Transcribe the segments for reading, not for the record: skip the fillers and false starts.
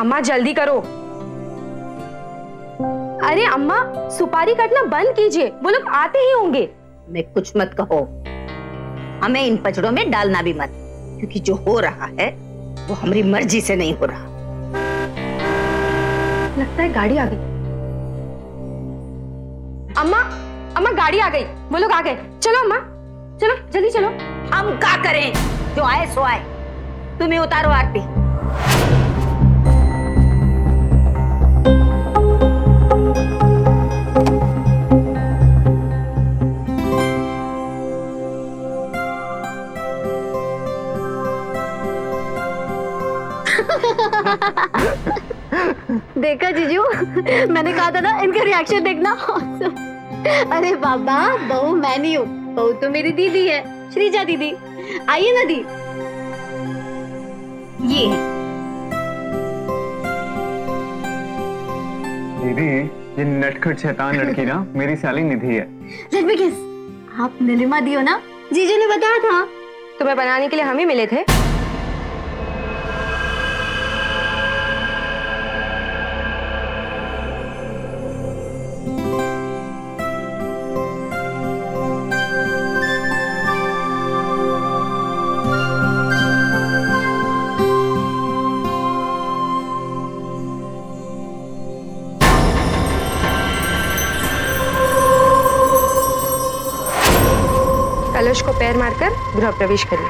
अम्मा जल्दी करो। अरे अम्मा सुपारी काटना बंद कीजिए, वो लोग आते ही होंगे। मैं कुछ मत कहो, हमें इन पचड़ों में डालना भी मत, क्योंकि जो हो रहा है वो हमारी मर्जी से नहीं हो रहा। लगता है गाड़ी आ गई। अम्मा अम्मा गाड़ी आ गई, वो लोग आ गए। चलो अम्मा चलो जल्दी चलो। हम क्या करें, जो आए सो आए, तुम्हें उतारो आरती। देखा जीजू, मैंने कहा था ना इनका रिएक्शन देखना। अरे बाबा, बहू मैं नहीं हूँ, बहू तो मेरी दीदी है, श्रीजा दीदी। आइए ना दी। ये दीदी, ये नटखट शैतान लड़की ना मेरी साली निधि है। लेट मी गेस, आप नीलिमा दी हो ना? जीजू ने बताया था। तुम्हें बनाने के लिए हम ही मिले थे। कलश को पैर मारकर गृह प्रवेश करिए।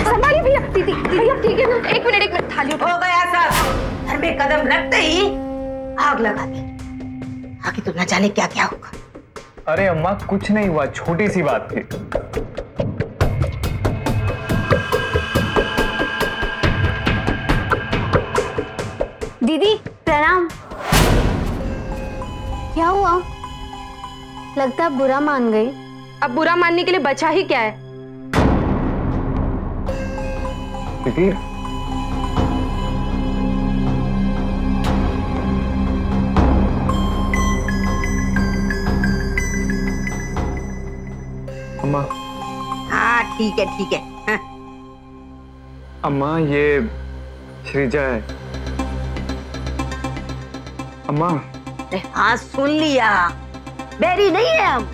संभालिए भैया। दीदी भैया ठीक है ना? एक मिनट थाली हो गया सब। घर में कदम रखते ही आग लगा दी। आगे तो न जाने क्या क्या होगा। अरे अम्मा कुछ नहीं हुआ, छोटी सी बात थी। दीदी प्रणाम। क्या हुआ? लगता है बुरा मान गई। अब बुरा मानने के लिए बचा ही क्या है? दीदी, अम्मा। हाँ ठीक है ठीक है। हाँ। अम्मा ये श्रीजा है। अम्मा। हाँ सुन लिया, बेरी नहीं है हम।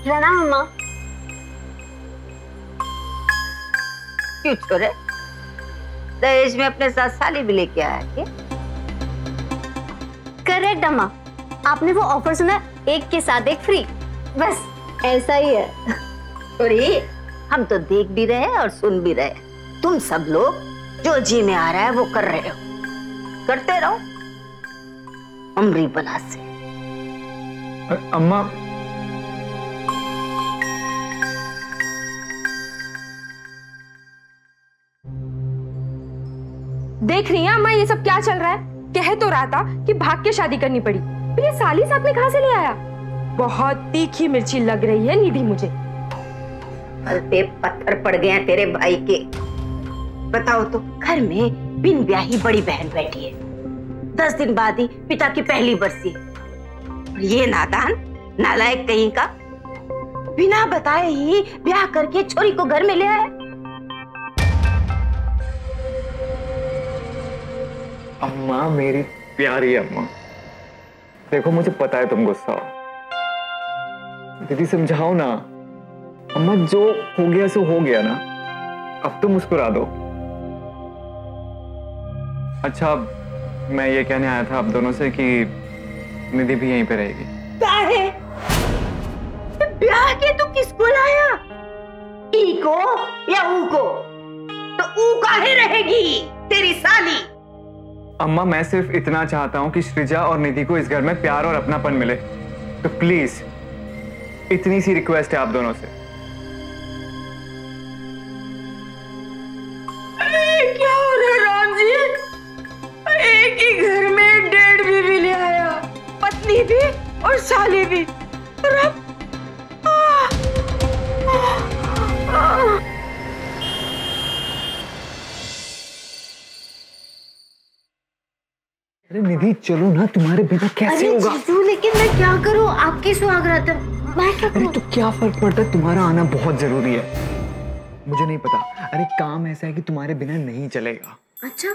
प्रणाम अम्मा। क्यों छोरे, दहेज में अपने साथ साली भी लेके आया क्या? करेक्ट अम्मा, आपने वो ऑफर सुना, एक के साथ एक फ्री, बस ऐसा ही है। अरे हम तो देख भी रहे और सुन भी रहे। तुम सब लोग जो जी में आ रहा है वो कर रहे हो, करते रहो अमरी बला से। अम्मा देख रही हैं अम्मा ये सब क्या चल रहा है? कह तो रहा था कि भाग के शादी करनी पड़ी, फिर ये साली साथ में कहां से ले आया? बहुत तीखी मिर्ची लग रही है निधि मुझे। पल पे पत्थर पड़ गए हैं तेरे भाई के। बताओ तो, घर में बिन ब्याही बड़ी बहन बैठी है, 10 दिन बाद ही पिता की पहली बरसी। और ये नादान नालायक कहीं का बिना बताए ही ब्याह करके छोरी को घर में ले आया। अम्मा मेरी प्यारी अम्मा, देखो मुझे पता है तुम गुस्सा हो, दीदी समझाओ ना। अम्मा जो हो गया सो हो गया ना, अब तो मुस्कुरा दो। अच्छा मैं ये कहने आया था आप दोनों से कि निधि भी यहीं पे रहेगी। क्या है? ब्याह के तू किसको लाया? ई को या ऊ को? तो ऊ काहे रहेगी तेरी साली? अम्मा मैं सिर्फ इतना चाहता हूं कि श्रीजा और निधि को इस घर में प्यार और अपनापन मिले, तो प्लीज इतनी सी रिक्वेस्ट है आप दोनों से। क्या हो रहा है राम जी? एक ही घर में 1.5 बीवी ले आया, पत्नी भी और साली भी, और अब अरे निधि चलो ना, तुम्हारे बिना कैसे होगा? जीजू लेकिन मैं क्या करूं, आपके सुहाग रात है, मैं क्या अरे करूं? तो क्या फर्क पड़ता है, तुम्हारा आना बहुत जरूरी है। मुझे नहीं पता, अरे काम ऐसा है कि तुम्हारे बिना नहीं चलेगा। अच्छा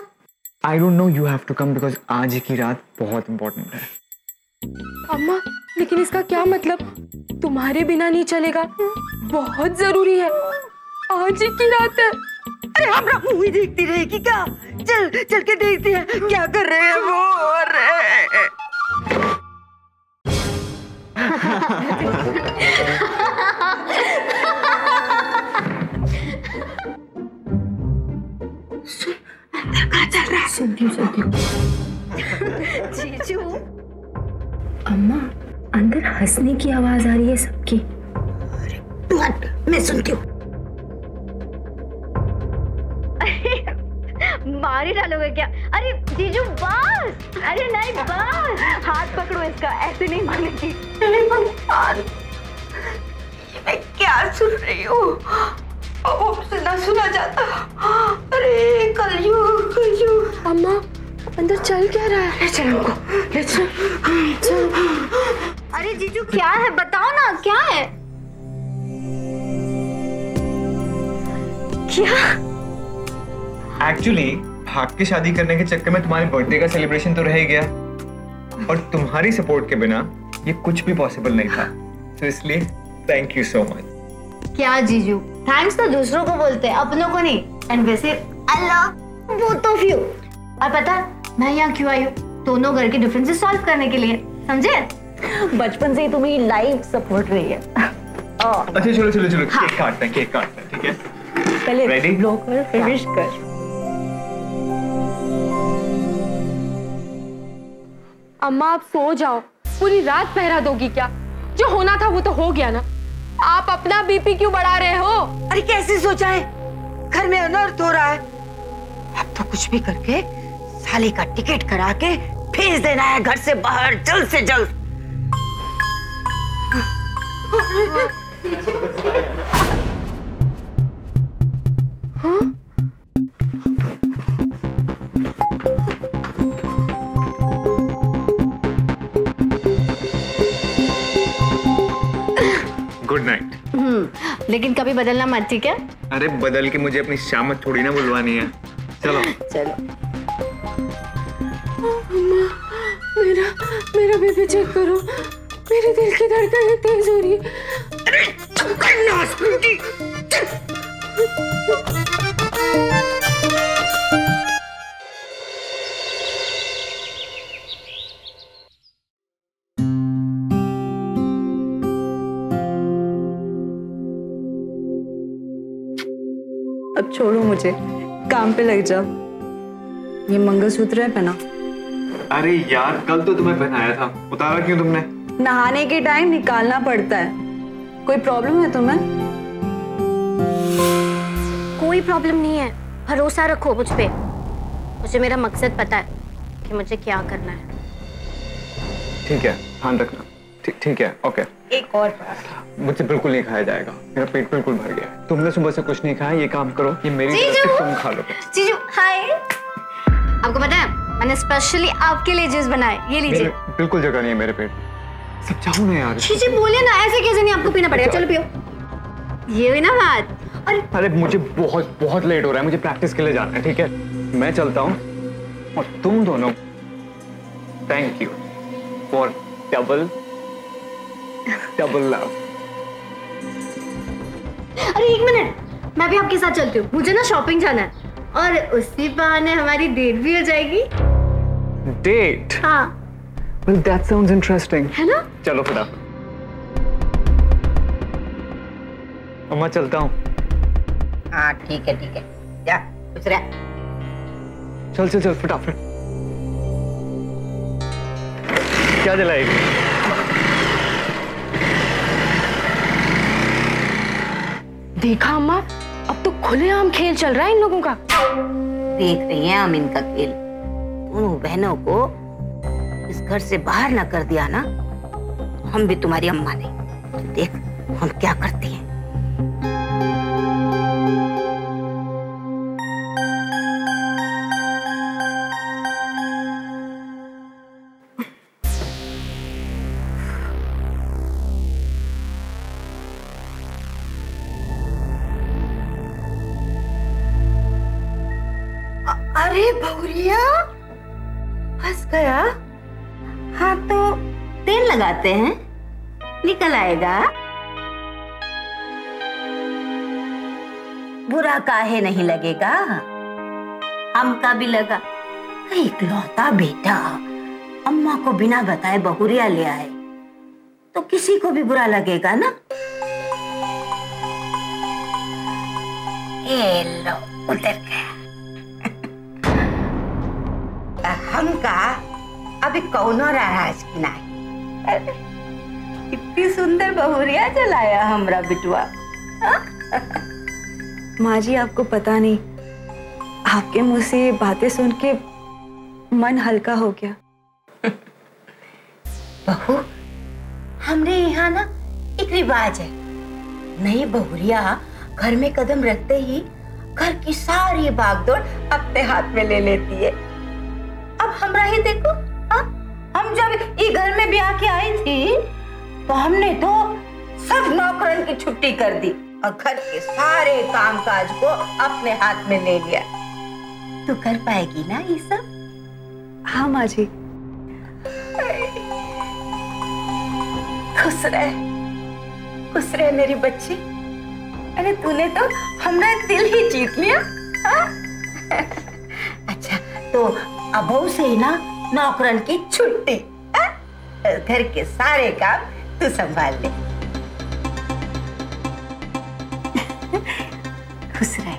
I don't know, you have to come because आज की रात बहुत इंपॉर्टेंट है। अम्मा लेकिन इसका क्या मतलब? तुम्हारे बिना नहीं चलेगा, बहुत जरूरी है, आज ही की रात है। अरे हमरा मूवी देखती रहेगी क्या? चल चल के देखते हैं क्या कर रहे हैं वो। अरे क्या चल रहा है? सुनती हूँ। जीजू अम्मा अंदर हंसने की आवाज आ रही है सबकी। तू हट, मैं सुनती हूँ। मार ही डालोगे क्या? अरे जीजू बस, अरे नहीं बस, हाथ पकड़ो इसका, ऐसे नहीं मानेगी। मैं क्या सुन रही हूँ? वो सुना सुना जाता। अरे कलयुग। अम्मा अंदर चल क्या रहा है? चल उनको ले चल। अरे जीजू क्या है, बताओ ना क्या है? क्या? एक्चुअली भाग के शादी करने के चक्कर में तुम्हारे बर्थडे का सेलिब्रेशन तो रह ही गया, और तुम्हारी सपोर्ट के बिना ये कुछ भी पॉसिबल नहीं था, तो इसलिए थैंक यू सो मच। क्या जीजू, थैंक्स तो दूसरों को बोलते हैं, अपनों को नहीं। एंड वैसे I love both of you. और पता मैं यहाँ क्यों आई हूँ? दोनों घर के डिफरेंसेस सॉल्व करने के लिए, समझे? बचपन से ही तुम्हें लाइव सपोर्ट रही है। अच्छा चलो चलो चलो, केक काटते हैं, ठीक है? पहले Ready? ब्लो कर, फिनिश कर। अम्मा आप सो जाओ, पूरी रात पहरा दोगी क्या? जो होना था वो तो हो गया ना, आप अपना बीपी क्यों बढ़ा रहे हो? अरे कैसे सोचा है? घर में अनर्थ हो रहा है। अब तो कुछ भी करके साले का टिकट करा के भेज देना है घर से बाहर जल्द से जल्द। Good night. लेकिन कभी बदलना मत, ठीक है? अरे बदल के मुझे अपनी शामत थोड़ी ना बुलवानी है। चलो चलो। मेरा बीपी चेक करो, मेरे दिल की धड़कन तेज हो रही है। अब छोड़ो मुझे, काम पे लग जाओ। ये मंगलसूत्र है पहना। अरे यार कल तो तुम्हें पहनाया था, उतारा क्यों तुमने? नहाने के टाइम निकालना पड़ता है। कोई प्रॉब्लम है तुम्हें? कोई प्रॉब्लम नहीं है, भरोसा रखो मुझ पे। मुझे मेरा मकसद पता है कि मुझे क्या करना है। ठीक है, ध्यान रखना। ठीक है, ओके। एक और बात, मुझे बिल्कुल नहीं खाया जाएगा, मेरा पेट बिल्कुल भर गया है। तुमने सुबह से कुछ नहीं खाया, ये काम करो, ये मेरी तरफ से तुम खा लो। जीजू हाय, आपको पता है मैंने स्पेशली आपके लिए जूस बनाया, ये लीजिए। बिल्कुल जगह नहीं है मेरे पेट, सब चाहो ना यार। जी बोलिए ना, ऐसे कैसे नहीं, आपको पीना पड़ेगा। चलो पियो। ये हुई ना बात। अरे मुझे बहुत बहुत लेट हो रहा है, मुझे प्रैक्टिस के लिए जाना है, ठीक है? मैं चलता हूँ, और तुम दोनों thank you for double love. अरे एक मिनट, मैं भी आपके साथ चलती हूँ, मुझे ना शॉपिंग जाना है, और उसी बहाने हमारी डेट भी हो जाएगी। डेट? हाँ Well, that sounds interesting. है ना? चलो फटाफट। अम्मा चलता हूँ। हाँ ठीक है जा कुछ रहा। चल फटाफट। क्या जलाएगी? देखा अम्मा, अब तो खुलेआम खेल चल रहा है इन लोगों का। देख रही हैं हम इनका खेल। दोनों बहनों को इस घर से बाहर ना कर दिया ना, हम भी तुम्हारी अम्मा नहीं। तो देख हम क्या करती हैं। बहुरिया फंस गया। हाँ तो तेल लगाते हैं, निकल आएगा। बुरा काहे नहीं लगेगा, हमका भी लगा इकलौता बेटा अम्मा को बिना बताए बहुरिया ले आए तो किसी को भी बुरा लगेगा ना। ये लो उधर गया। हमका अभी कौनो राज की नहीं। इतनी सुंदर बहुरिया चलाया हमरा बिटुआ। माँ जी आपको पता नहीं, आपके मुंह से ये बातें सुन के मन हल्का हो गया। बहू, हमरे यहाँ ना एक रिवाज है, नई बहुरिया घर में कदम रखते ही घर की सारी भागदौड़ अपने हाथ में ले लेती है। अब हमरा ही देखो, हम जब ये घर में ब्याह के आई थी तो हमने तो सब नौकरन की छुट्टी कर दी और घर के सारे कामकाज को अपने हाथ में ले लिया। तू कर पाएगी ना ये सब? हाँ माँ जी। खुश रहे मेरी बच्ची। अरे तूने तो हमरा दिल ही जीत लिया। अच्छा तो अब से ही ना नौकरन की छुट्टी, घर के सारे काम तू संभाल ले। खुश रहे।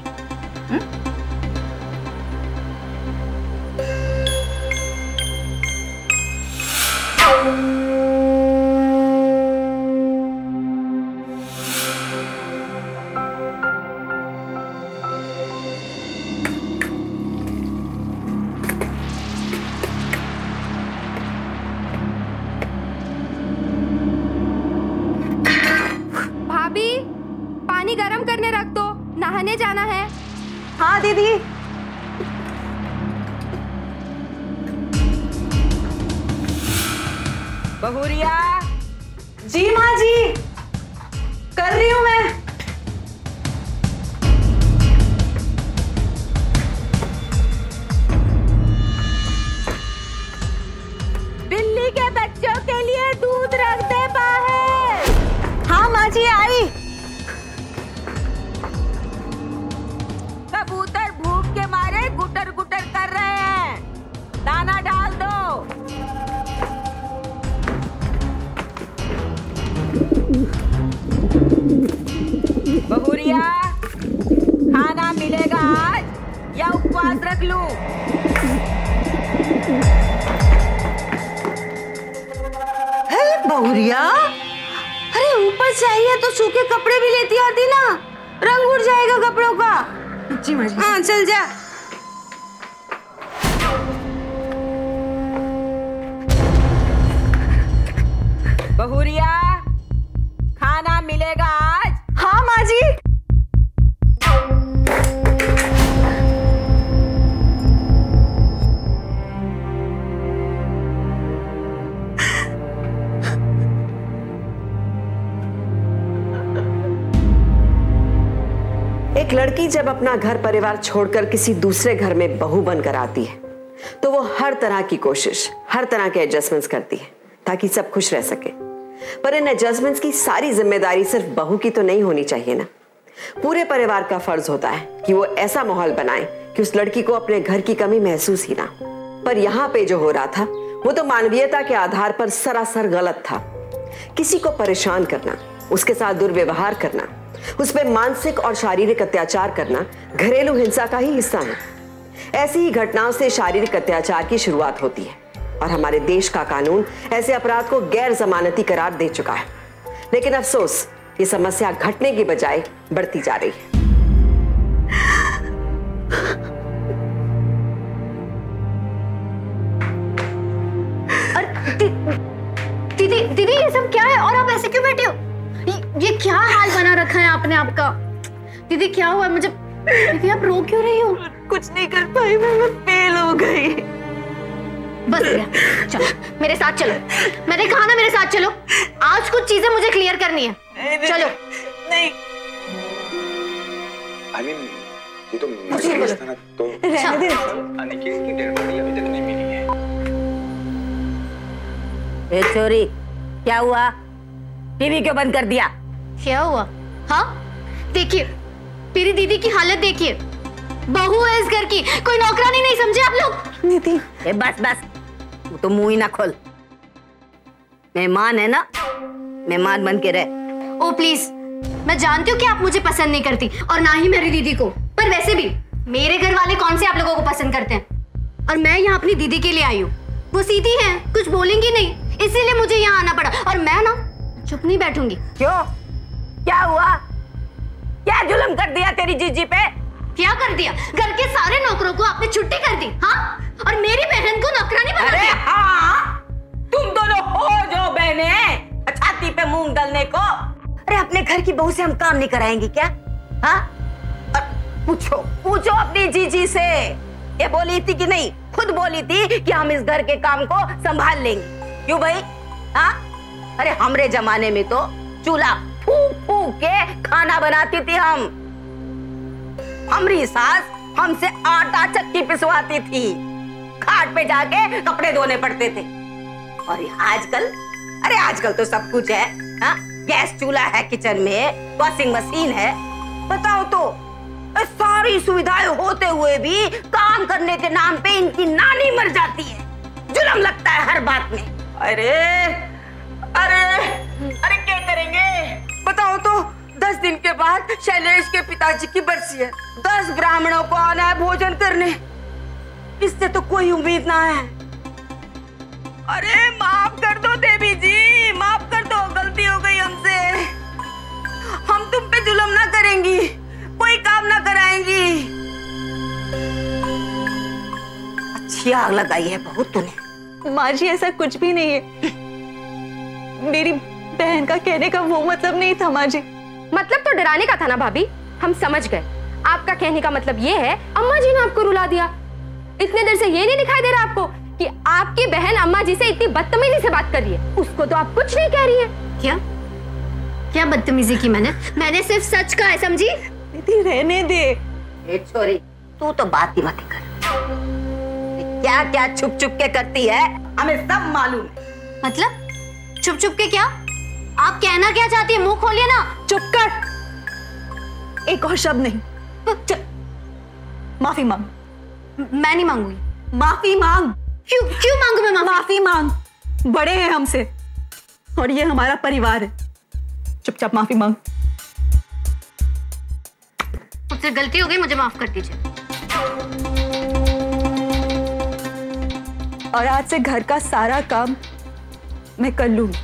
पानी गरम करने रख दो, नहाने जाना है। हाँ दीदी। बहुरिया। जी माँ जी, कर रही हूँ मैं। बिल्ली के बच्चों के लिए दूध रख दे बाहर। हाँ माँ जी आई। कबूतर भूख के मारे गुटर गुटर कर रहे हैं, दाना डाल दो। बहुरिया, खाना मिलेगा आज या उपवास रख लूं? बहुरिया, अरे ऊपर चाहिए तो सूखे कपड़े भी लेती आती ना, रंग उड़ जाएगा कपड़ों का। जी माँ जी। हाँ चल जा। बहुरिया, खाना मिलेगा आज? हाँ माँ जी। एक लड़की जब अपना घर परिवार छोड़कर किसी दूसरे घर में बहू बनकर आती है तो वो हर तरह की कोशिश, हर तरह के एडजस्टमेंट्स करती है ताकि सब खुश रह सके। पर इन एडजस्टमेंट्स की सारी जिम्मेदारी सिर्फ बहू की तो नहीं होनी चाहिए ना। पूरे परिवार का फर्ज होता है कि वो ऐसा माहौल बनाए कि उस लड़की को अपने घर की कमी महसूस ही ना। पर यहाँ पे जो हो रहा था वो तो मानवीयता के आधार पर सरासर गलत था। किसी को परेशान करना, उसके साथ दुर्व्यवहार करना, उस पर मानसिक और शारीरिक अत्याचार करना घरेलू हिंसा का ही हिस्सा है। ऐसी ही घटनाओं से शारीरिक अत्याचार की शुरुआत होती है और हमारे देश का कानून ऐसे अपराध को गैर जमानती करार दे चुका है। लेकिन अफसोस ये समस्या घटने की बजाय बढ़ती जा रही है। दीदी दीदी ये सब क्या है और आप ऐसे क्यों बैठे हो? ये क्या हाल बना रखा है आपने आपका? दीदी क्या हुआ मुझे? दीदी आप रो क्यों रही हो? कुछ नहीं कर पाई मैं फेल हो गई। बस गया, चलो मेरे साथ चलो। मैंने कहा ना मेरे साथ चलो। आज कुछ चीजें मुझे क्लियर करनी है। चलो। नहीं। I mean, ये तो मर्सिडीज था ना, तो रहने दे। अनिकेत की डेड बॉडी अभी तक नहीं मिली है। ए चोरी, क्या हुआ? टीवी क्यों बंद कर दिया? क्या हुआ? हाँ देखिए, मेरी दीदी की हालत देखिए, बहू है इस घर की, कोई नौकरानी नहीं समझे आप लोग? निधि, ए बस बस, तू तो मुंह ही ना खोल। मेहमान है ना, मेहमान बन के रह। ओ प्लीज, मैं जानती हूँ कि आप मुझे पसंद नहीं करती और ना ही मेरी दीदी को, पर वैसे भी मेरे घर वाले कौन से आप लोगों को पसंद करते हैं? और मैं यहाँ अपनी दीदी के लिए आई हूँ। वो सीधी हैं, कुछ बोलेंगी नहीं, इसीलिए मुझे यहाँ आना पड़ा। और मैं ना चुप नहीं बैठूंगी। क्यों? क्या हुआ? क्या जुल्म कर दिया तेरी जीजी पे? क्या कर दिया? घर के सारे नौकरों को आपने छुट्टी कर दी, हाँ? और मेरी बहन को नौकरानी बना अरे दिया। हाँ, तुम दोनों हो जो बहने, छाती पे मूंग डालने को। अरे अपने घर की बहू से हम काम नहीं कराएंगे क्या? हाँ? और पूछो पूछो अपनी जीजी से, ये बोली थी कि नहीं? खुद बोली थी कि हम इस घर के काम को संभाल लेंगे। क्यों भाई? हाँ? अरे हमरे जमाने में तो चूल्हा फूक फूक के खाना बनाती थी हम। हमारी सास हमसे आटा चक्की पिसवाती थी, खाट पे जाके कपड़े धोने पड़ते थे। और आजकल, अरे आजकल तो सब कुछ है। हाँ? गैस चूल्हा है किचन में, वॉशिंग मशीन है। बताओ तो, सारी सुविधाएं होते हुए भी काम करने के नाम पे इनकी नानी मर जाती है। जुल्म लगता है हर बात में। अरे अरे अरे क्या करेंगे बताओ तो? 10 दिन के बाद शैलेश के पिताजी की बरसी है। 10 ब्राह्मणों को आना है भोजन करने, इससे तो कोई उम्मीद ना है। अरे माफ कर दो देवी जी, माफ कर दो, गलती हो गई हमसे। हम तुम पे जुल्म ना करेंगी, कोई काम ना कराएंगी। अच्छी आग लगाई है बहुत तूने। माँ जी ऐसा कुछ भी नहीं है, मेरी बहन का कहने का वो मतलब नहीं था माँ जी। मतलब तो डराने का था ना भाभी, हम समझ गए। आपका कहने का मतलब ये है अम्मा जी ने आपको रुला दिया। इतने देर से ये नहीं दिखाई दे रहा आपको कि आपकी बहन अम्मा जी से इतनी बदतमीजी से बात कर रही है? उसको तो आप कुछ नहीं कह रही है। क्या क्या बदतमीजी की मैंने सिर्फ सच कहा है, समझी? दीदी रहने दे। ए छोरी, तू तो बात ही मत कर। क्या क्या छुप छुप के करती है हमें सब मालूम है। मतलब चुप चुप के क्या? आप कहना क्या चाहती है? मुंह खोलिए ना। चुप कर, एक और शब्द नहीं। चल, माफी मांग। मैं नहीं मांगूंगी। माफी मांग। क्यों मांगू मैं माफी मांग, बड़े हैं हमसे और ये हमारा परिवार है। चुपचाप माफी मांग। मुझसे गलती हो गई, मुझे माफ कर दीजिए। और आज से घर का सारा काम मैं कर लूंगी।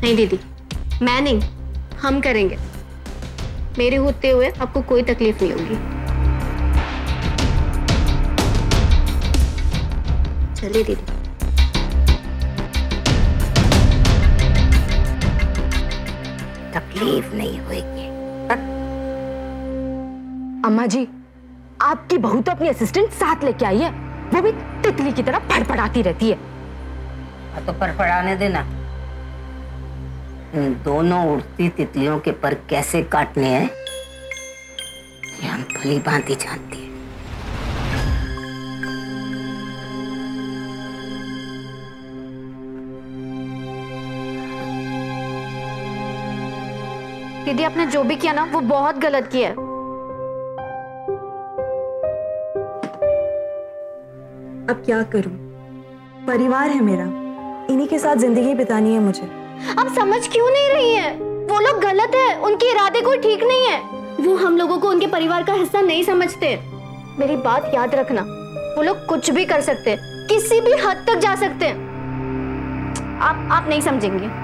नहीं दीदी, मैं नहीं, हम करेंगे। मेरे होते हुए आपको कोई तकलीफ नहीं होगी। चलिए दीदी। तकलीफ नहीं होगी। अम्मा जी, आपकी बहू तो अपनी असिस्टेंट साथ लेके आई है, वो भी तितली की तरह फड़फड़ाती रहती है। तो फड़फड़ाने देना। इन दोनों उड़ती तितलियों के पर कैसे काटने हैं ये हम भली भांति जानती हैं। दीदी आपने जो भी किया ना वो बहुत गलत किया है। अब क्या करूं? परिवार है मेरा, इन्हीं के साथ जिंदगी बितानी है मुझे। आप समझ क्यों नहीं रही हैं? वो लोग गलत है, उनके इरादे कोई ठीक नहीं है। वो हम लोगों को उनके परिवार का हिस्सा नहीं समझते। मेरी बात याद रखना, वो लोग कुछ भी कर सकते हैं, किसी भी हद तक जा सकते हैं। आप नहीं समझेंगे।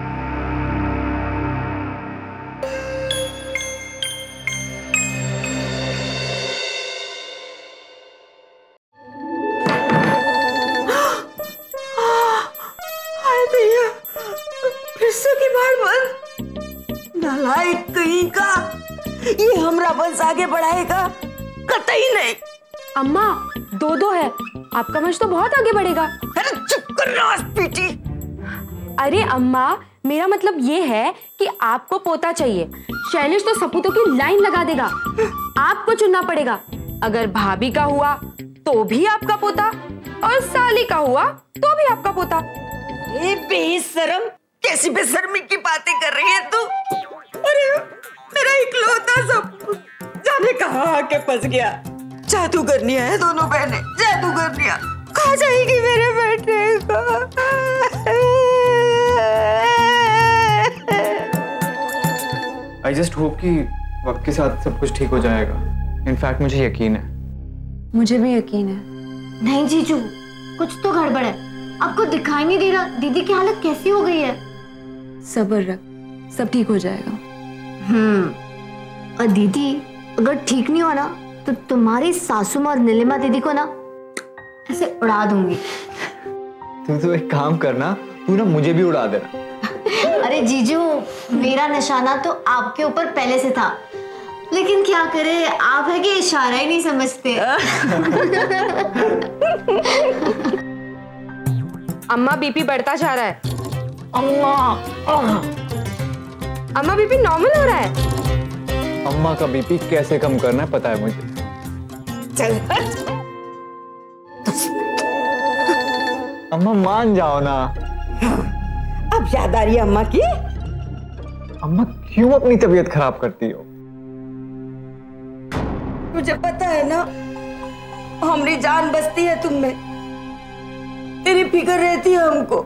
नालायक कहीं का, ये हमरा वंश आगे बढ़ाएगा? कतई नहीं। अम्मा, 2-2 है, आपका वंश तो बहुत आगे बढ़ेगा। अरे चुप कर, रास पीटी। अरे अम्मा, मेरा मतलब ये है कि आपको पोता चाहिए। शैलेश तो सपूतों की लाइन लगा देगा, आपको चुनना पड़ेगा। अगर भाभी का हुआ तो भी आपका पोता, और साली का हुआ तो भी आपका पोता। ये बेशरम, कैसी बेशर्मी की बातें कर रही है तू? अरे मेरा इकलौता सब जाने कहाँ आके फंस गया। जादूगरनियां है दोनों बहनें, जादूगरनियां। कहाँ जाएगी मेरे बेटे को? आई जस्ट होप कि वक्त के साथ सब कुछ ठीक हो जाएगा। इनफैक्ट मुझे यकीन है। मुझे भी यकीन है। नहीं जीजू, कुछ तो गड़बड़ है। आपको दिखाई नहीं दे रहा दीदी की हालत कैसी हो गई है? सब्र रख, सब ठीक हो जाएगा। और दीदी अगर ठीक नहीं हो ना तो तुम्हारी सासू माँ और नीलिमा दीदी को ना ऐसे उड़ा दूंगी। तू तो एक काम करना, तू ना मुझे भी उड़ा देना। अरे जीजू, मेरा निशाना तो आपके ऊपर पहले से था, लेकिन क्या करे, आप है कि इशारा ही नहीं समझते। अम्मा बीपी बढ़ता जा रहा है। अम्मा बीपी नॉर्मल हो रहा है। अम्मा का बीपी कैसे कम करना है पता है मुझे। चल अम्मा मान जाओ ना। अब याद आ रही है अम्मा की? अम्मा क्यों अपनी तबीयत खराब करती हो? मुझे पता है ना, हमारी जान बसती है तुम में, तेरी फिक्र रहती है हमको।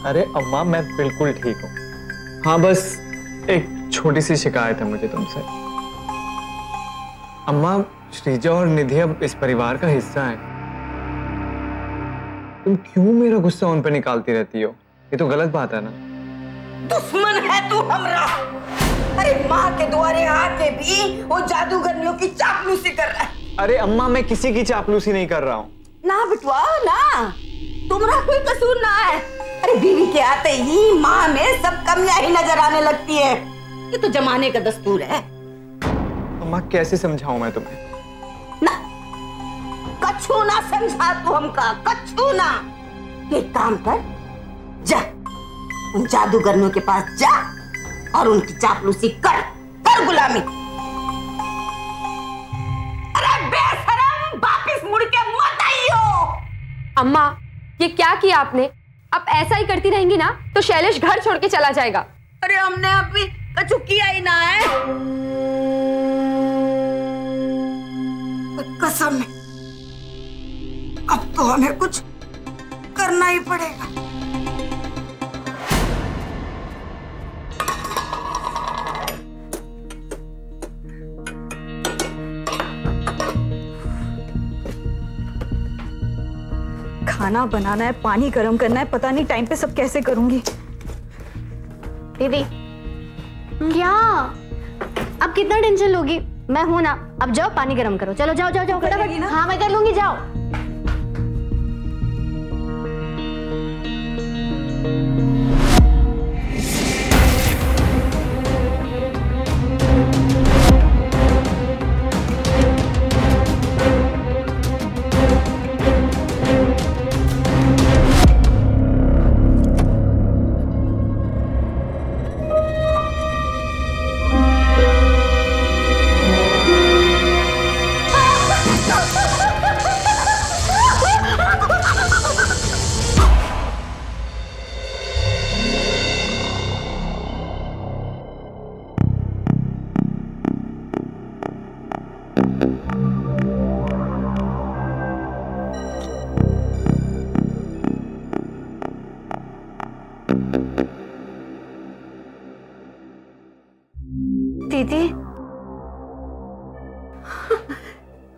अरे अम्मा मैं बिल्कुल ठीक हूँ। हाँ बस एक छोटी सी शिकायत है मुझे तुमसे। अम्मा श्रीजा और निधि अब इस परिवार का हिस्सा है। तुम क्यों मेरा गुस्सा उन पर निकालती रहती हो? ये तो गलत बात है ना। दुश्मन है तू हमरा। अरे माँ के द्वारे आके भी वो जादूगरनियों की चापलूसी कर रहा है। अरे अम्मा मैं किसी की चापलूसी नहीं कर रहा हूँ। ना बिटवा ना, तुम्हारा कोई कसूर ना है। अरे बीवी के आते ही माँ में सब कमियां ही नजर आने लगती है। ये तो जमाने का दस्तूर है। अम्मा कैसे समझाऊं मैं तुम्हें? ना कछु ना समझा तू हमका, कछु ना। एक काम कर, जा उन जादूगरनियों के पास जा और उनकी चापलूसी कर, कर गुलामी। अरे बेशरम, वापिस मुड़ के मत आइयो। अम्मा ये क्या किया आपने? आप ऐसा ही करती रहेंगी ना तो शैलेश घर छोड़ के चला जाएगा। अरे हमने अभी कछु किया ही ना है। कसम है, अब तो हमें कुछ करना ही पड़ेगा। खाना बनाना है, पानी गर्म करना है, पता नहीं टाइम पे सब कैसे करूंगी। दीदी क्या अब कितना टेंशन लोगी? मैं हूं ना, अब जाओ पानी गर्म करो। चलो जाओ जाओ जाओ फटाफट। हाँ मैं कर लूंगी, जाओ। दीदी,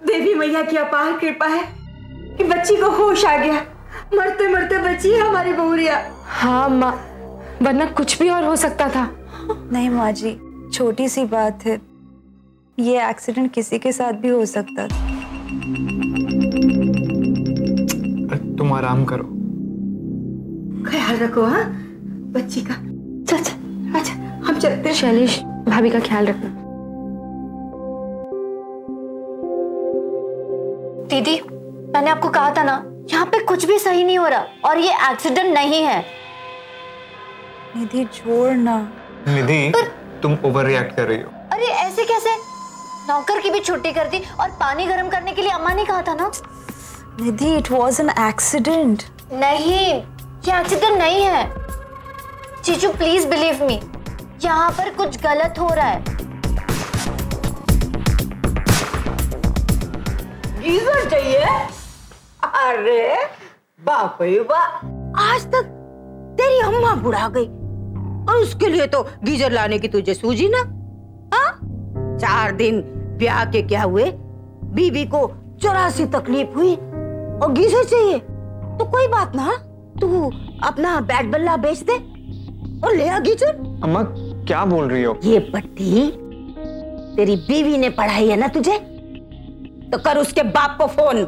देवी मैया की अपार कृपा है कि बच्ची को होश आ गया। मरते मरते बची है हमारी बहुरिया। हाँ अम्मा, वरना कुछ भी और हो सकता था। नहीं माँ जी, छोटी सी बात है, ये एक्सीडेंट किसी के साथ भी हो सकता था। तुम आराम करो। ख्याल रखो हाँ बच्ची का। चल चल, अच्छा हम चलते हैं। शैलेश भाभी का ख्याल रखना। दीदी मैंने आपको कहा था ना, यहाँ पे कुछ भी सही नहीं हो रहा और ये एक्सीडेंट नहीं है। निधि छोड़ ना। निधि तुम ओवर रिएक्ट कर रही हो। अरे ऐसे कैसे? नौकर की भी छुट्टी कर दी और पानी गर्म करने के लिए अम्मा ने कहा था ना। निधि इट वॉज एन एक्सीडेंट। नहीं, ये एक्सीडेंट नहीं है। जीजू प्लीज बिलीव मी, यहाँ पर कुछ गलत हो रहा है। गीजर चाहिए? अरे बाप रे बाप, आज तक तेरी अम्मा बुढ़ा गई और उसके लिए तो गीजर लाने की तुझे सूझी ना? हाँ? 4 दिन ब्याह के क्या हुए, बीवी को 84 तकलीफ हुई और गीजर चाहिए तो कोई बात ना, तू अपना बैट बल्ला बेच दे और ले आ गीजर। अम्मा क्या बोल रही हो? ये पट्टी तेरी बीवी ने पढ़ाई है ना तुझे, तो कर उसके बाप को फोन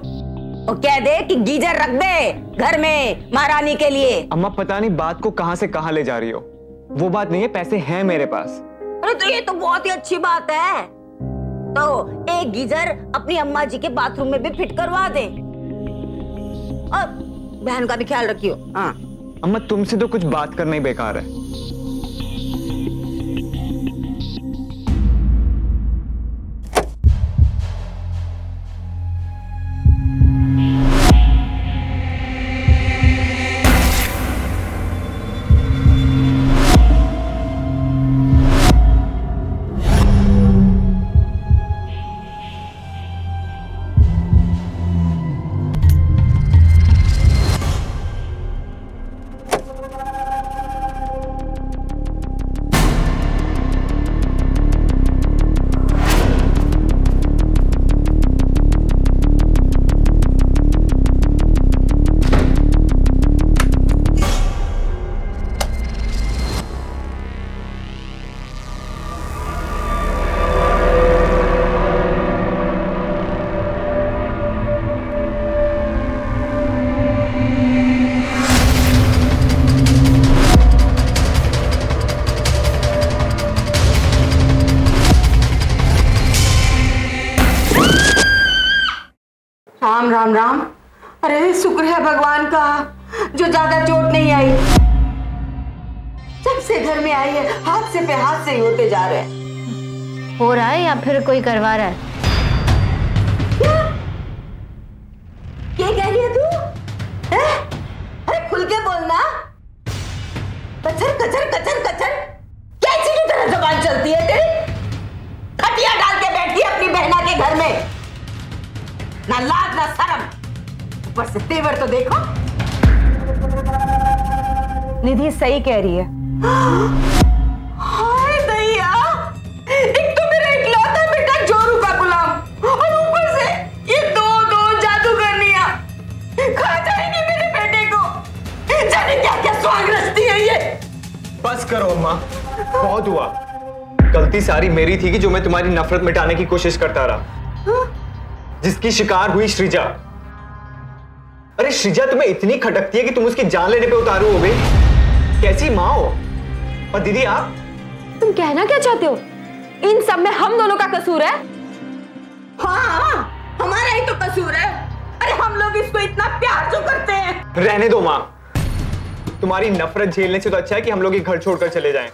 और कह दे कि गीजर रख दे घर में महारानी के लिए। अम्मा पता नहीं बात को कहां से कहां ले जा रही हो। वो बात नहीं है, पैसे हैं मेरे पास। अरे तो ये तो बहुत ही अच्छी बात है। तो एक गीजर अपनी अम्मा जी के बाथरूम में भी फिट करवा दे और बहन का भी ख्याल रखियो। हाँ अम्मा तुमसे तो कुछ बात करना ही बेकार है। राम राम राम। अरे शुक्र है भगवान का जो ज्यादा चोट नहीं आई। जब से घर में आई है हादसे पे हादसे ही होते जा रहे हैं। हो रहा है या फिर कोई करवा रहा है? क्या कह रही है तू? अरे खुल के बोलना। कचर कचर कचर कचर कैसी की तरह जबान चलती है तेरी? खटिया डाल के बैठी है अपनी बहना के घर में, ना लाज ना शर्म, ऊपर से तेवर तो देखो। निधि सही कह रही है। हाय दैया, एक तो मेरा इकलौता बेटा जोरू का गुलाम और ऊपर से ये दो जादूगरनियां खा जाएंगे मेरे बेटे को। जाने क्या क्या स्वांग रचती है ये। बस करो अम्मा, बहुत हुआ। गलती सारी मेरी थी कि जो मैं तुम्हारी नफरत मिटाने की कोशिश करता रहा, जिसकी शिकार हुई सृजा। अरे सृजा तुम्हें इतनी खटकती है कि तुम उसकी जान लेने पे उतारू हो गई। कैसी माँ हो। और दीदी आप, तुम कहना क्या चाहते हो? इन सब में हम दोनों का कसूर है? हाँ, हमारा ही तो कसूर है। अरे हम लोग इसको इतना प्यार जो करते हैं। रहने दो माँ, तुम्हारी नफरत झेलने से तो अच्छा है कि हम लोग ये घर छोड़कर चले जाएं,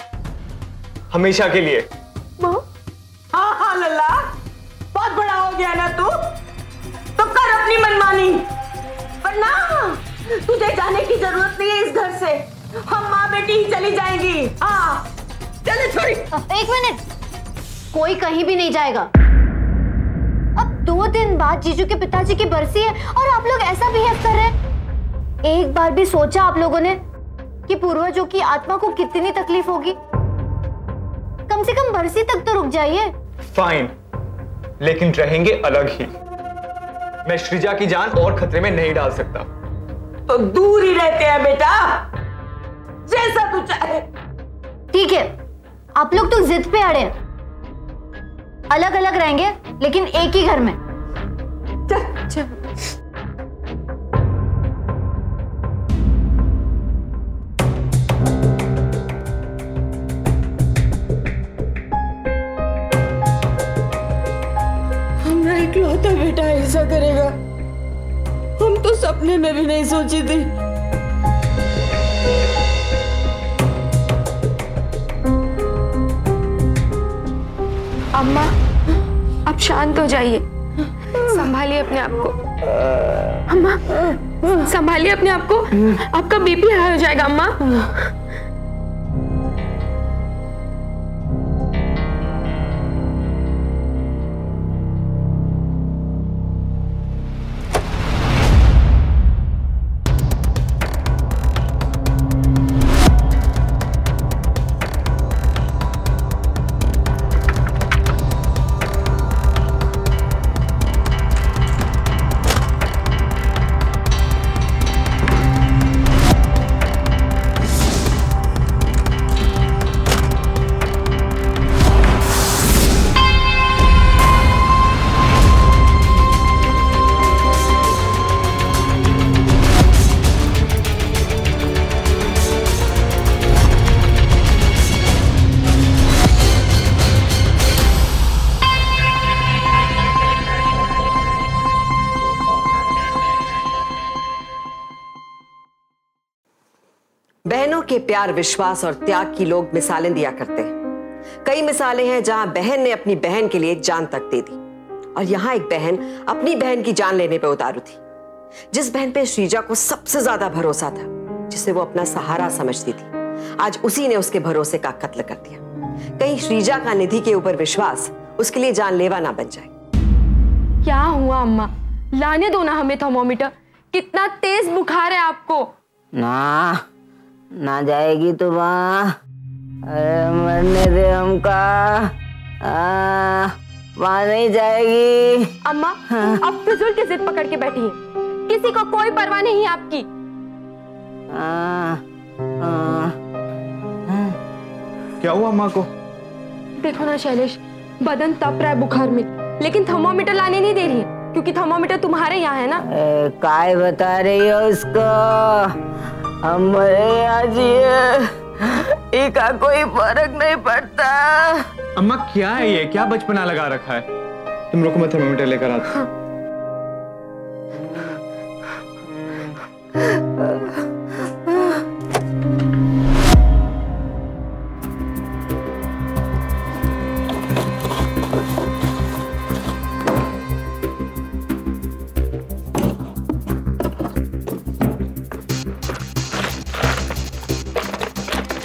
हमेशा के लिए। हाँ हाँ लल्ला, बहुत बड़ा हो गया ना तू, तो कर अपनी मनमानी। पर ना, तुझे जाने की जरूरत नहीं है इस घर से। हम माँ बेटी ही चली जाएंगी। हाँ चले छोड़ी। 1 मिनट, कोई कहीं भी नहीं जाएगा। अब 2 दिन बाद जीजू के पिताजी की बरसी है और आप लोग ऐसा बिहेव कर रहे हैं। एक बार भी सोचा आप लोगों ने कि पूर्वजों की आत्मा को कितनी तकलीफ होगी? कम से कम बरसी तक तो रुक जाइए। फाइन, लेकिन रहेंगे अलग ही। मैं सृजा की जान और खतरे में नहीं डाल सकता। तो दूर ही रहते हैं बेटा, जैसा तू चाहे। ठीक है, आप लोग तो जिद पे अड़े हैं। अलग अलग रहेंगे लेकिन एक ही घर में। चल। हमारा इकलौता बेटा ऐसा करेगा, हम तो सपने में भी नहीं सोची थी। अम्मा आप शांत हो जाइए, संभालिए अपने आप को। अम्मा संभालिए अपने आप को, आपका बीपी हाई हो जाएगा अम्मा। बहनों के प्यार, विश्वास और त्याग की लोग मिसालें दिया करते हैं। कई मिसालें हैं जहां बहन ने अपनी बहन के लिए जान तक दे दी, और यहां एक बहन अपनी बहन की जान लेने पे उतारू थी। जिस बहन पे श्रीजा को सबसे ज्यादा भरोसा था, जिसे वो अपना सहारा समझती थी, आज उसी ने उसके भरोसे का कत्ल कर दिया। कहीं श्रीजा का निधि के ऊपर विश्वास उसके लिए जानलेवा ना बन जाए। क्या हुआ अम्मा? लाने दो ना हमें थर्मोमीटर। कितना तेज बुखार है आपको? ना जाएगी तो वहाँ, अरे मरने दे हमका, वहाँ नहीं जाएगी। अम्मा आप फिजूल की जिद पकड़ के बैठी हैं, किसी को कोई परवाह नहीं है आपकी। क्या हुआ अम्मा को? देखो ना शैलेश, बदन तप रहा है बुखार में, लेकिन थर्मोमीटर लाने नहीं दे रही है, क्योंकि थर्मोमीटर तुम्हारे यहाँ है ना। काय बता रही हो उसको? हमारे आज ये का कोई फर्क नहीं पड़ता। अम्मा क्या है ये? क्या बचपना लगा रखा है? तुम लोग को मैं थर्मोमीटर लेकर आता हूँ।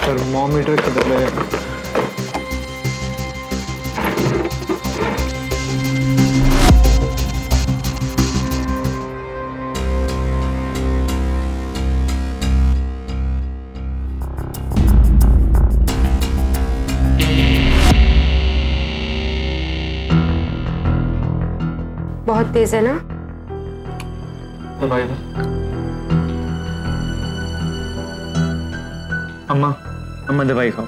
थर्मोमीटर किधर है? बहुत तेज है ना? दवाई दो। अम्मा दवाई खाओ।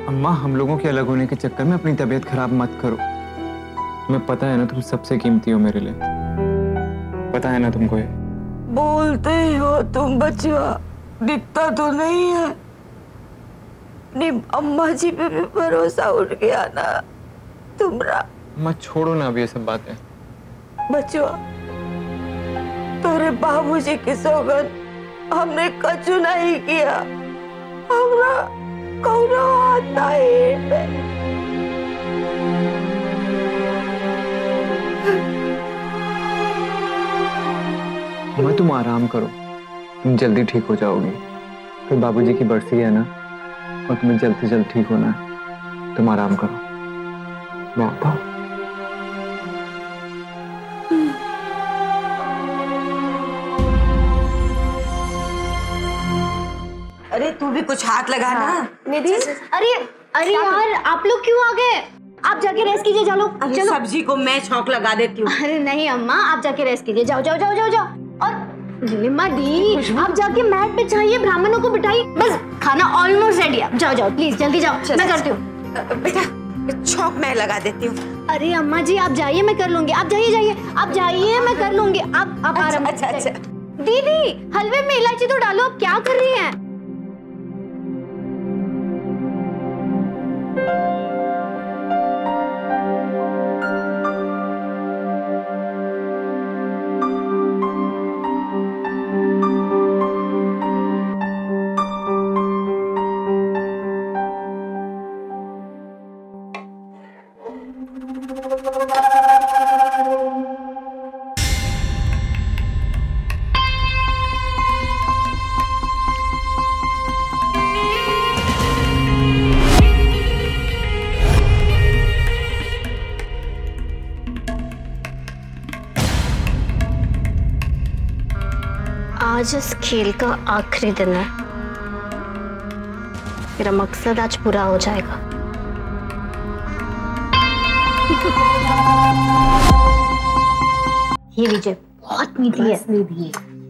अम्मा हम लोगों के अलग होने के चक्कर में अपनी तबीयत खराब मत करो। तुम्हें पता है ना तुम सबसे कीमती हो मेरे लिए, पता है ना तुमको ये? बोलते ही हो तुम बचवा, दिखता तो नहीं है। अम्मा जी पे भी भरोसा उठ गया ना तुम्हारा। अम्मा छोड़ो ना अब ये सब बातें। बचवा, तेरे बाबूजी की सौगंध हमने कछु नहीं किया, हमरा कौनो हाथ नहीं पे। अम्मा तुम आराम करो, तुम जल्दी ठीक हो जाओगी। फिर बाबूजी की बरसी है ना, और तुम्हें जल्द से जल्द ठीक होना है। तुम आराम करो, मैं आता हूँ। अरे तू भी कुछ हाथ लगा ना। निधि, अरे यार आप लोग क्यों आ गए? आप जाके रेस्ट कीजिए, चलो चलो। सब्जी को मैं छौंक लगा देती हूँ। अरे नहीं अम्मा, आप जाके रेस्ट कीजिए, जाओ जाओ जाओ जाओ जाओ। और नीलिमा दी, आप जाके मैट पे चाहिए, ब्राह्मणों को बिठाइए। बस खाना ऑलमोस्ट रेडी है, जाओ जाओ प्लीज जल्दी जाओ। मैं करती हूँ। बेटा छौंक मैं लगा देती हूँ। अरे अम्मा जी आप जाइए, मैं कर लूंगी। आप जाइए जाइए, आप जाइए, मैं कर लूंगी। आप आराम। अच्छा। दीदी हलवे में इलायची तो डालो, आप क्या कर रही हैं? आज इस खेल का आखिरी दिन है। मेरा मकसद आज पूरा हो जाएगा। ये लीजिए, बहुत मीठी है।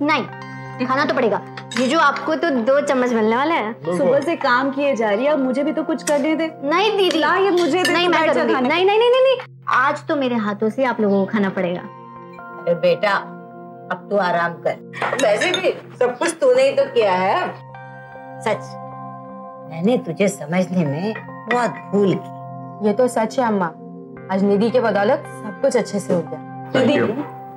नहीं, खाना तो पड़ेगा। ये जो आपको तो 2 चम्मच मिलने वाले हैं। सुबह से काम किए जा रही है, अब मुझे भी तो कुछ करने दे। नहीं दीदी, ला ये मुझे दे। नहीं मैं करूंगी। नहीं नहीं नहीं नहीं, आज तो मेरे हाथों से आप लोगों को खाना पड़ेगा। अरे बेटा, अब तू आराम कर। वैसे भी सब कुछ तूने ही तो किया है। सच, मैंने तुझे समझने में बहुत भूल की। ये तो सच है अम्मा, आज निधि के बदौलत सब कुछ अच्छे से हो गया। दीदी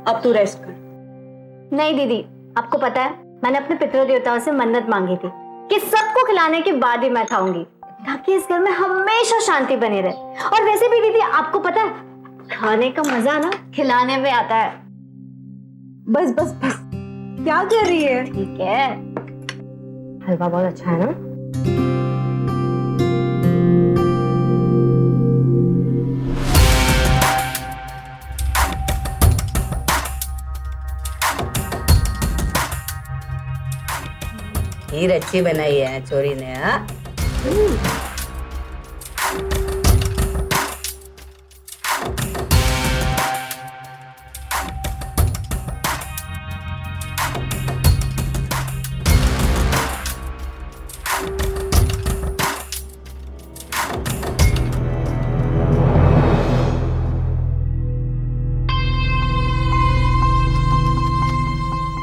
अब तू रेस्ट कर। नहीं दीदी, आपको पता है मैंने अपने पितृ देवताओं से मन्नत मांगी थी कि सबको खिलाने के बाद ही मैं खाऊंगी, ताकि इस घर में हमेशा शांति बनी रहे। और वैसे भी दीदी आपको पता है, खाने का मजा ना खिलाने में आता है। बस बस बस, क्या कर रही है? ठीक है, हलवा बहुत अच्छा है ना? खीर अच्छी बनाई है चोरी ने। हाँ,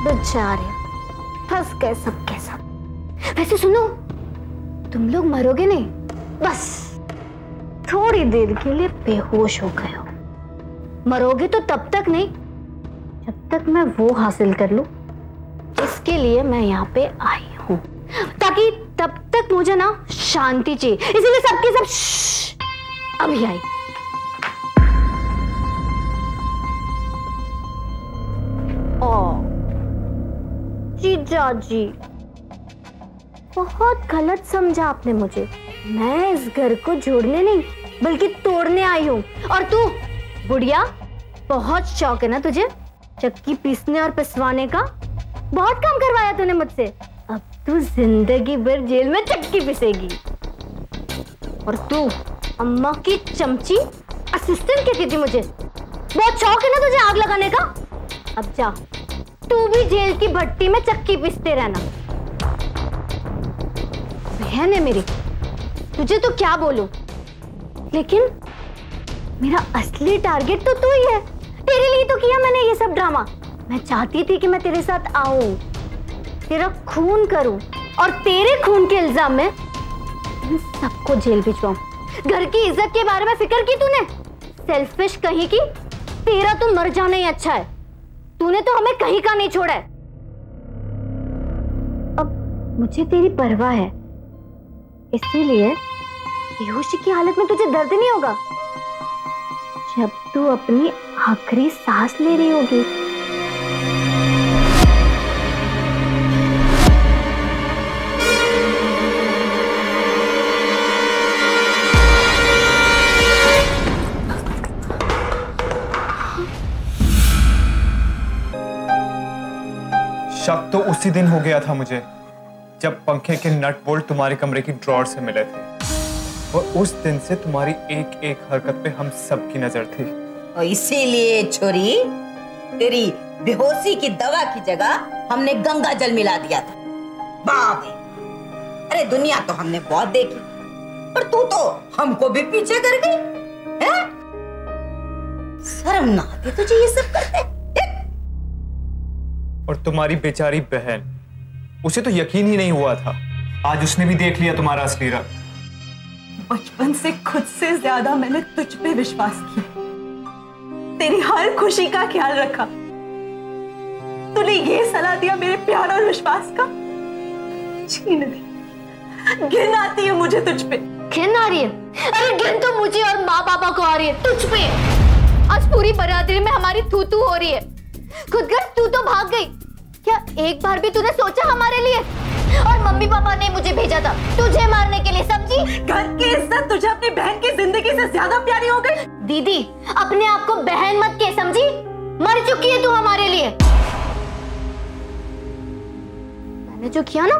बेचारे फंस गए सबके सब। वैसे सुनो, तुम लोग मरोगे नहीं, बस थोड़ी देर के लिए बेहोश हो गए हो। मरोगे तो तब तक नहीं जब तक मैं वो हासिल कर लूं जिसके लिए मैं यहाँ पे आई हूँ, ताकि तब तक मुझे ना शांति चाहिए। इसीलिए सबके सब अभी आई। ओ जीजा जी, बहुत गलत समझा आपने मुझे। मैं इस घर को जोड़ने नहीं बल्कि तोड़ने आई हूँ। और तू बुढ़िया, बहुत शौक है ना तुझे चक्की पीसने और पिसवाने का? बहुत काम करवाया तूने मुझसे, अब तू जिंदगी भर जेल में चक्की पिसेगी। और तू अम्मा की चमची असिस्टेंट कहती थी मुझे। बहुत शौक है ना तुझे आग लगाने का? अब जा तू भी जेल की भट्टी में चक्की पीसते रहना। बहन है मेरी, तुझे तो क्या बोलूं, लेकिन मेरा असली टारगेट तो तू ही है। तेरे लिए तो किया मैंने ये सब ड्रामा। मैं चाहती थी कि मैं तेरे साथ आऊं, तेरा खून करूं और तेरे खून के इल्जाम में सबको जेल भिजवाऊं। घर की इज्जत के बारे में फिक्र की तूने? सेल्फिश कहीं की, तेरा तो मर जाना ही अच्छा है। तूने तो हमें कहीं का नहीं छोड़ा है। अब मुझे तेरी परवाह है, इसीलिए बेहोशी की हालत में तुझे दर्द नहीं होगा जब तू अपनी आखिरी सांस ले रही होगी। शक तो उसी दिन हो गया था मुझे जब पंखे के नट बोल्ट तुम्हारे कमरे की ड्रॉर से मिले थे, और उस दिन से तुम्हारी एक एक हरकत पे हम सबकी नजर थी। और इसीलिए छोरी, तेरी बेहोशी की दवा की जगह हमने गंगा जल मिला दिया था। बाप रे, अरे दुनिया तो हमने बहुत देखी, पर तू तो हमको भी पीछे कर गई है? शर्म ना आती तुझे ये सब करते? और तुम्हारी बेचारी बहन, उसे तो यकीन ही नहीं हुआ था, आज उसने भी देख लिया तुम्हारा असली रंग। बचपन से खुद से ज्यादा मैंने तुझ पे विश्वास किया, तेरी हर खुशी का ख्याल रखा। तूने ये सलाह दिया मेरे प्यार और विश्वास का? छीन दी। घिन आती है मुझे तुझ पे। घिन आ रही है? अरे घिन तो मुझे और माँ पापा को आ रही है, तुझ पे। आज पूरी बरादरी में हमारी थू थू हो रही है। खुद घर तू तो भाग गई, क्या एक बार भी तूने सोचा हमारे लिए? और मम्मी पापा ने मुझे भेजा था तुझे मारने के लिए, समझी? घर की इज्जत तुझे अपनी बहन की जिंदगी से ज्यादा प्यारी हो गई। दीदी, अपने आप को बहन मत कह, समझी? मर चुकी है तू हमारे लिए। जो किया ना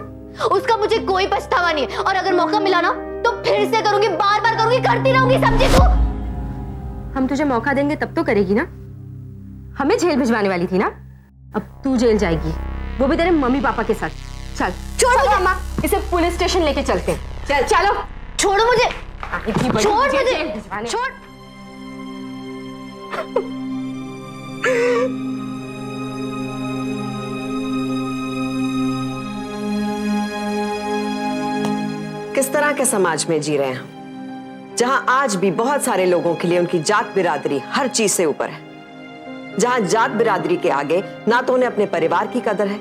उसका मुझे कोई पछतावा नहीं है, और अगर मौका मिला ना तो फिर से करूंगी, बार बार करूंगी, करती रहूंगी, समझी तू? हम तुझे मौका देंगे तब तो करेगी ना। हमें जेल भिजवाने वाली थी ना, अब तू जेल जाएगी, वो भी तेरे मम्मी पापा के साथ। चल छोड़ो अम्मा, इसे पुलिस स्टेशन लेके चलते हैं। चल चलो, छोड़ो मुझे, छोड़ मुझे, जेल भिजवाने। छोड़। किस तरह के समाज में जी रहे हैं जहां आज भी बहुत सारे लोगों के लिए उनकी जात बिरादरी हर चीज से ऊपर है, जहां जात बिरादरी के आगे ना तो उन्हें अपने परिवार की कदर है,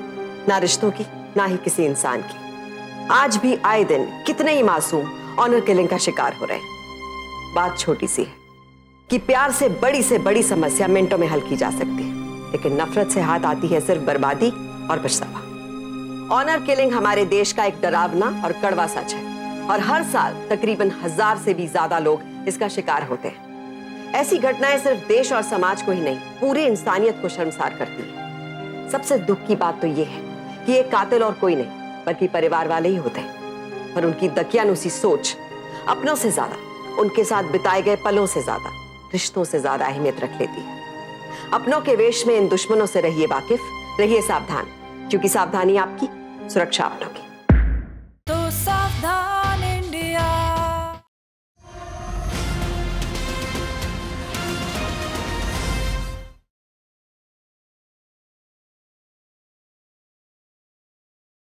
ना रिश्तों की, ना ही किसी इंसान की। आज भी आए दिन कितने ही मासूम ऑनर किलिंग का शिकार हो रहे हैं। बात छोटी सी है कि प्यार से बड़ी समस्या मिनटों में हल की जा सकती है, लेकिन नफरत से हाथ आती है सिर्फ बर्बादी और पछतावा। ऑनर किलिंग हमारे देश का एक डरावना और कड़वा सच है, और हर साल तकरीबन 1000 से भी ज्यादा लोग इसका शिकार होते हैं। ऐसी घटनाएं सिर्फ देश और समाज को ही नहीं, पूरी इंसानियत को शर्मसार करती है। सबसे दुख की बात तो यह है कि ये कातिल और कोई नहीं बल्कि परिवार वाले ही होते हैं, और उनकी दकियानुसी सोच अपनों से ज्यादा, उनके साथ बिताए गए पलों से ज्यादा, रिश्तों से ज्यादा अहमियत रख लेती है। अपनों के वेश में इन दुश्मनों से रहिए वाकिफ, रहिए सावधान, क्योंकि सावधानी आपकी, सुरक्षा अपनों की।